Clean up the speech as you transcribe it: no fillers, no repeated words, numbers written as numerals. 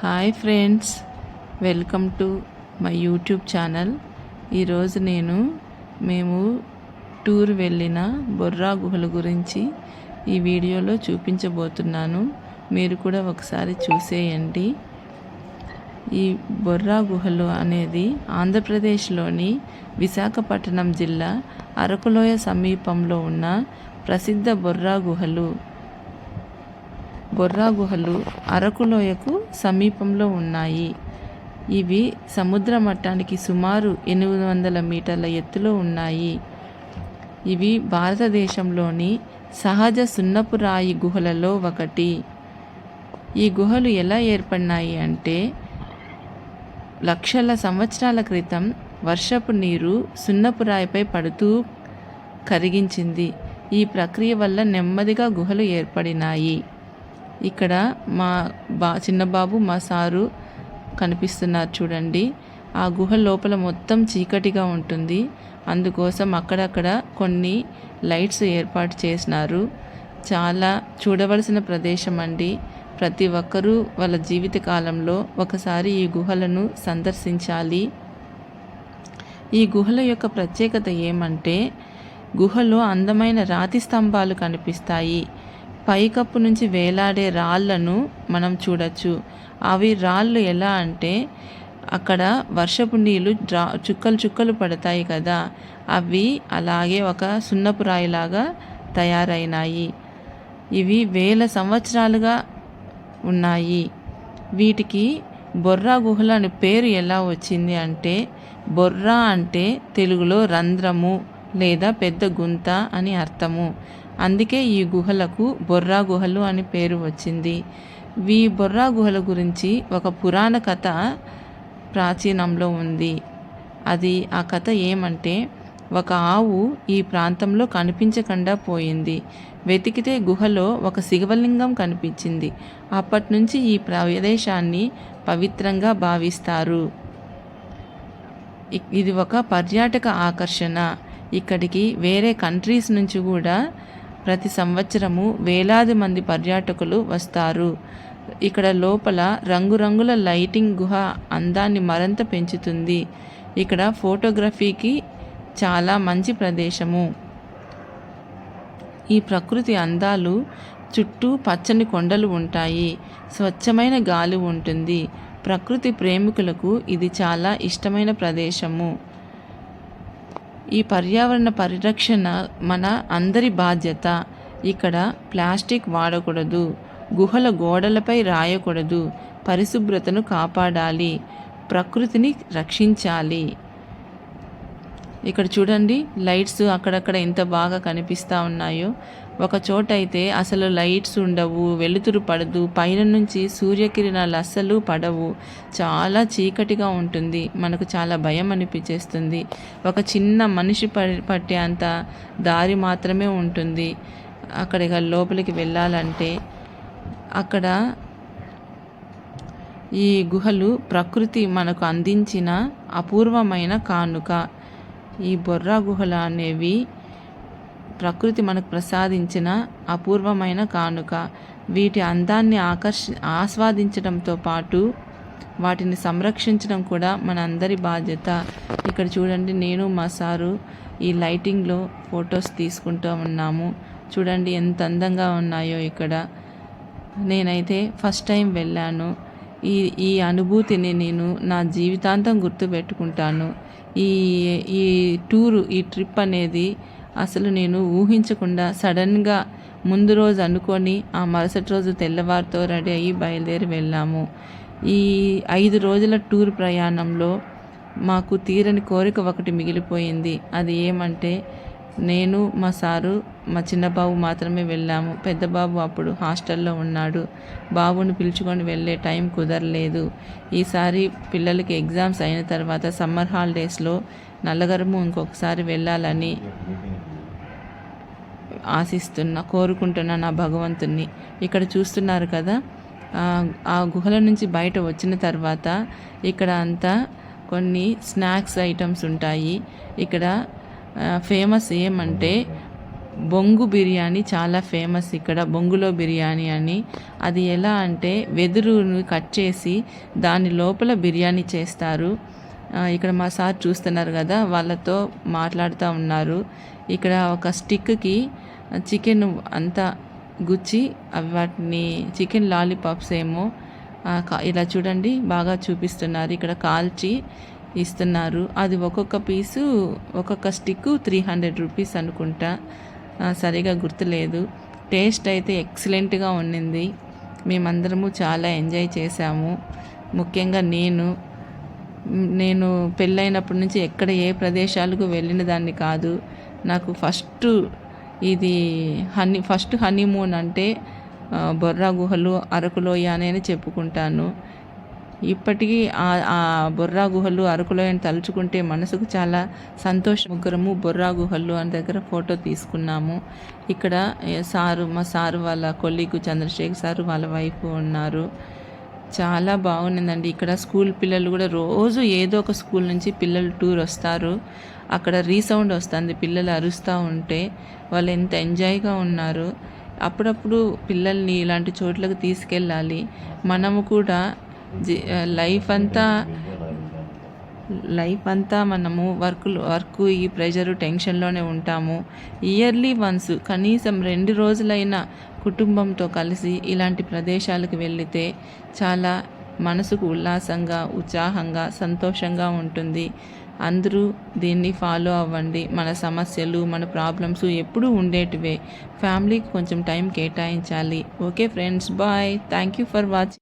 Hi friends, welcome to my YouTube channel. ఈరోజు మేము tour వెళ్ళిన బొర్రా గుహల గురించి ఈ వీడియోలో చూపించబోతున్నాను. మీరు కూడా ఒకసారి చూసేయండి. ఈ బొర్రా గుహలు అనేది ఆంధ్రప్రదేశ్లోని విశాఖపట్నం జిల్లా అరకులోయ సమీపంలో ఉన్న ప్రసిద్ధ బొర్రా గుహలు అరకులోయకు సమీపంలో ఉన్నాయి. ఇవి సముద్ర మట్టానికి సుమారు 800 మీటర్ల ఎత్తులో ఉన్నాయి. ఇవి భారతదేశంలోని సహజ సున్నపు రాయి గుహలలో ఒకటి. ఈ గుహలు ఎలా ఏర్పడినాయి అంటే, లక్షల సంవత్సరాల క్రితం వర్షపు నీరు సున్నపు రాయిపై పడుతూ కరిగించింది. ఈ ప్రక్రియ వల్ల నెమ్మదిగా గుహలు ఏర్పడినాయి. ఇక్కడ మా చిన్నబాబు మా సారు కనిపిస్తున్నారు చూడండి. ఆ గుహ లోపల మొత్తం చీకటిగా ఉంటుంది. అందుకోసం అక్కడక్కడ కొన్ని లైట్స్ ఏర్పాటు చేసినారు. చాలా చూడవలసిన ప్రదేశం అండి. ప్రతి ఒక్కరూ వాళ్ళ జీవిత కాలంలో ఒకసారి ఈ గుహలను సందర్శించాలి. ఈ గుహల యొక్క ప్రత్యేకత ఏమంటే, గుహలో అందమైన రాతి స్తంభాలు కనిపిస్తాయి. పైకప్పు నుంచి వేలాడే రాళ్లను మనం చూడొచ్చు. అవి రాళ్ళు ఎలా అంటే, అక్కడ వర్షపు నీళ్ళు చుక్కలు చుక్కలు పడతాయి కదా, అవి అలాగే ఒక సున్నపు రాయిలాగా తయారైనాయి. ఇవి వేల సంవత్సరాలుగా ఉన్నాయి. వీటికి బొర్రా గుహలు అనే పేరు ఎలా వచ్చింది అంటే, బొర్రా అంటే తెలుగులో రంధ్రము లేదా పెద్ద గుంత అని అర్థము. అందుకే ఈ గుహలకు బొర్రా గుహలు అని పేరు వచ్చింది. ఈ బొర్రా గుహల గురించి ఒక పురాణ కథ ప్రాచీనంలో ఉంది. ఆ కథ ఏమంటే, ఒక ఆవు ఈ ప్రాంతంలో కనిపించకుండా పోయింది. వెతికితే గుహలో ఒక శివలింగం కనిపించింది. అప్పటి నుంచి ఈ ప్రదేశాన్ని పవిత్రంగా భావిస్తారు. ఇది ఒక పర్యాటక ఆకర్షణ. ఇక్కడికి వేరే కంట్రీస్ నుంచి కూడా ప్రతి సంవత్సరము వేలాది మంది పర్యాటకులు వస్తారు. ఇక్కడ లోపల రంగురంగుల లైటింగ్ గుహ అందాన్ని మరింత పెంచుతుంది. ఇక్కడ ఫోటోగ్రఫీకి చాలా మంచి ప్రదేశము. ఈ ప్రకృతి అందాలు చుట్టూ పచ్చని కొండలు ఉంటాయి. స్వచ్ఛమైన గాలి ఉంటుంది. ప్రకృతి ప్రేమికులకు ఇది చాలా ఇష్టమైన ప్రదేశము. ఈ పర్యావరణ పరిరక్షణ మన అందరి బాధ్యత. ఇక్కడ ప్లాస్టిక్ వాడకూడదు, గుహల గోడలపై రాయకూడదు, పరిశుభ్రతను కాపాడాలి, ప్రకృతిని రక్షించాలి. ఇక్కడ చూడండి, లైట్స్ అక్కడక్కడ ఎంత బాగా కనిపిస్తూ ఉన్నాయో. ఒక చోట అయితే అసలు లైట్స్ ఉండవు, వెలుతురు పడదు, పైన నుంచి సూర్యకిరణాలు అస్సలు పడవు, చాలా చీకటిగా ఉంటుంది. మనకు చాలా భయం అనిపించేస్తుంది. ఒక చిన్న మనిషి పట్టే అంత దారి మాత్రమే ఉంటుంది అక్కడికి లోపలికి వెళ్ళాలంటే. అక్కడ ఈ గుహలు ప్రకృతి మనకు అందించిన అపూర్వమైన కానుక. ఈ బొర్రా గుహలు అనేవి ప్రకృతి మనకు ప్రసాదించిన అపూర్వమైన కానుక. వీటి అందాన్ని ఆస్వాదించడంతో పాటు వాటిని సంరక్షించడం కూడా మన అందరి బాధ్యత. ఇక్కడ చూడండి, నేను మా సారు ఈ లైటింగ్లో ఫొటోస్ తీసుకుంటూ ఉన్నాము. చూడండి ఎంత అందంగా ఉన్నాయో ఇక్కడ. నేనైతే ఫస్ట్ టైం వెళ్ళాను. ఈ అనుభూతిని నేను నా జీవితాంతం గుర్తుపెట్టుకుంటాను. ఈ ట్రిప్ అనేది అసలు నేను ఊహించకుండా సడన్గా ముందు రోజు అనుకొని ఆ మరుసటి రోజు తెల్లవారితో రెడీ అయ్యి బయలుదేరి వెళ్ళాము. ఈ 5 రోజుల టూర్ ప్రయాణంలో మాకు తీరని కోరిక ఒకటి మిగిలిపోయింది. అది ఏమంటే, నేను మా సారు మా చిన్నబాబు మాత్రమే వెళ్ళాము. పెద్ద బాబు అప్పుడు హాస్టల్లో ఉన్నాడు. బాబుని పిలుచుకొని వెళ్ళే టైం కుదరలేదు. ఈసారి పిల్లలకి ఎగ్జామ్స్ అయిన తర్వాత సమ్మర్ హాలిడేస్లో నల్లగరము ఇంకొకసారి వెళ్ళాలని కోరుకుంటున్నా నా భగవంతుణ్ణి. ఇక్కడ చూస్తున్నారు కదా, ఆ గుహల నుంచి బయట వచ్చిన తర్వాత ఇక్కడ అంతా కొన్ని స్నాక్స్ ఐటమ్స్ ఉంటాయి. ఇక్కడ ఫేమస్ ఏమంటే బొంగు బిర్యానీ చాలా ఫేమస్ ఇక్కడ, బొంగులో బిర్యానీ అని. అది ఎలా అంటే వెదురును కట్ చేసి దాని లోపల బిర్యానీ చేస్తారు. ఇక్కడ మా సార్ చూస్తున్నారు కదా, వాళ్ళతో మాట్లాడుతూ ఉన్నారు. ఇక్కడ ఒక స్టిక్కి చికెన్ అంతా గుచ్చి వాటిని చికెన్ లాలీపాప్స్ ఏమో ఇలా చూడండి బాగా చూపిస్తున్నారు. ఇక్కడ కాల్చి ఇస్తున్నారు. అది ఒక్కొక్క పీసు ఒక్కొక్క స్టిక్ 300 రూపీస్ అనుకుంటా, సరిగా గుర్తులేదు. టేస్ట్ అయితే ఎక్సలెంట్గా ఉండింది. మేమందరము చాలా ఎంజాయ్ చేశాము. ముఖ్యంగా నేను పెళ్ళైనప్పటి నుంచి ఎక్కడ ఏ ప్రదేశాలకు వెళ్ళిన దాన్ని కాదు. నాకు ఫస్ట్ హనీమూన్ అంటే బొర్రా గుహలు, అరకులోయ అని చెప్పుకుంటాను. ఇప్పటికీ ఆ బొర్రా గుహలు, అరకులోయని తలుచుకుంటే మనసుకు చాలా సంతోషం. ముగ్గురము బొర్రా గుహలు అని దగ్గర ఫోటో తీసుకున్నాము. ఇక్కడ మా సారు వాళ్ళ కొలీగు చంద్రశేఖర్ సారు వాళ్ళ వైఫ్ ఉన్నారు. చాలా బాగుండిందండి. ఇక్కడ స్కూల్ పిల్లలు కూడా రోజు ఏదో ఒక స్కూల్ నుంచి పిల్లలు టూర్ వస్తారు. అక్కడ రీసౌండ్ వస్తుంది పిల్లలు అరుస్తూ ఉంటే. వాళ్ళు ఎంత ఎంజాయ్గా ఉన్నారు. అప్పుడప్పుడు పిల్లల్ని ఇలాంటి చోట్లకు తీసుకెళ్ళాలి. మనము కూడా లైఫ్ అంతా మనము వర్క్ ఈ ప్రెషరు టెన్షన్లోనే ఉంటాము. ఇయర్లీ వన్స్ కనీసం 2 రోజులైనా కుటుంబంతో కలిసి ఇలాంటి ప్రదేశాలకు వెళితే చాలా మనసుకు ఉల్లాసంగా, ఉత్సాహంగా, సంతోషంగా ఉంటుంది. అందరూ దీన్ని ఫాలో అవ్వండి. మన సమస్యలు, మన ప్రాబ్లమ్స్ ఎప్పుడూ ఉండేటివే. ఫ్యామిలీకి కొంచెం టైం కేటాయించాలి. Okay friends, bye. Thank you for watching.